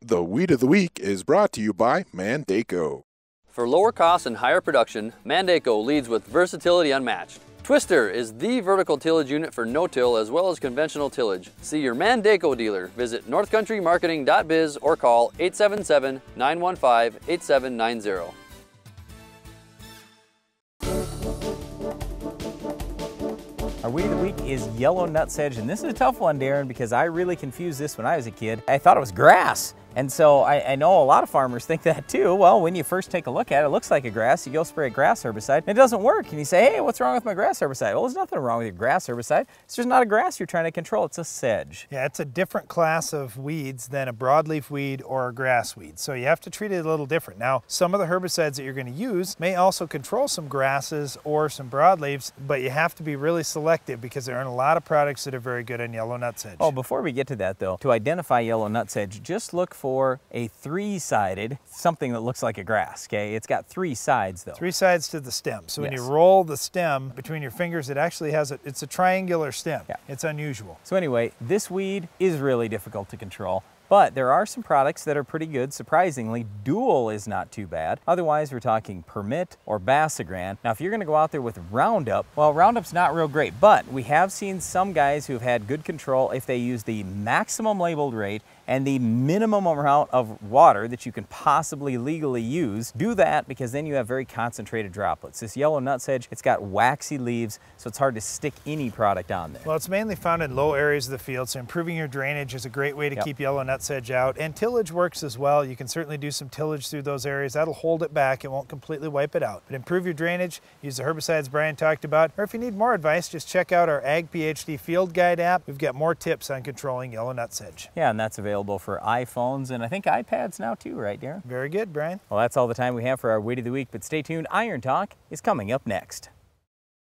The Weed of the Week is brought to you by Mandaco. For lower costs and higher production, Mandaco leads with versatility unmatched. Twister is the vertical tillage unit for no-till as well as conventional tillage. See your Mandaco dealer. Visit northcountrymarketing.biz or call 877-915-8790. Our weed of the week is yellow nutsedge, and this is a tough one, Darren, because I really confused this when I was a kid. I thought it was grass. And so I know a lot of farmers think that too. Well, when you first take a look at it, it looks like a grass. You go spray a grass herbicide, and it doesn't work. And you say, hey, what's wrong with my grass herbicide? Well, there's nothing wrong with your grass herbicide. It's just not a grass you're trying to control. It's a sedge. Yeah, it's a different class of weeds than a broadleaf weed or a grass weed. So you have to treat it a little different. Now, some of the herbicides that you're going to use may also control some grasses or some broadleaves, but you have to be really selective because there aren't a lot of products that are very good on yellow nutsedge. Oh, before we get to that though, to identify yellow nutsedge, just look for a three-sided, something that looks like a grass, okay? It's got three sides though. Three sides to the stem. So when Yes. you roll the stem between your fingers, it actually has it's a triangular stem. Yeah. It's unusual. So anyway, this weed is really difficult to control. But there are some products that are pretty good. Surprisingly, Dual is not too bad. Otherwise, we're talking Permit or Basagran. Now, if you're gonna go out there with Roundup, well, Roundup's not real great, but we have seen some guys who've had good control if they use the maximum labeled rate and the minimum amount of water that you can possibly legally use. Do that because then you have very concentrated droplets. This yellow nutsedge, it's got waxy leaves, so it's hard to stick any product on there. Well, it's mainly found in low areas of the field, so improving your drainage is a great way to keep yellow nutsedge out. And tillage works as well. You can certainly do some tillage through those areas. That'll hold it back. It won't completely wipe it out. But improve your drainage, use the herbicides Brian talked about, or if you need more advice, just check out our Ag PhD Field Guide app. We've got more tips on controlling yellow nutsedge. Yeah, and that's available for iPhones and I think iPads now too, right, Darren? Very good, Brian. Well, that's all the time we have for our Weed of the Week, but stay tuned. Iron Talk is coming up next.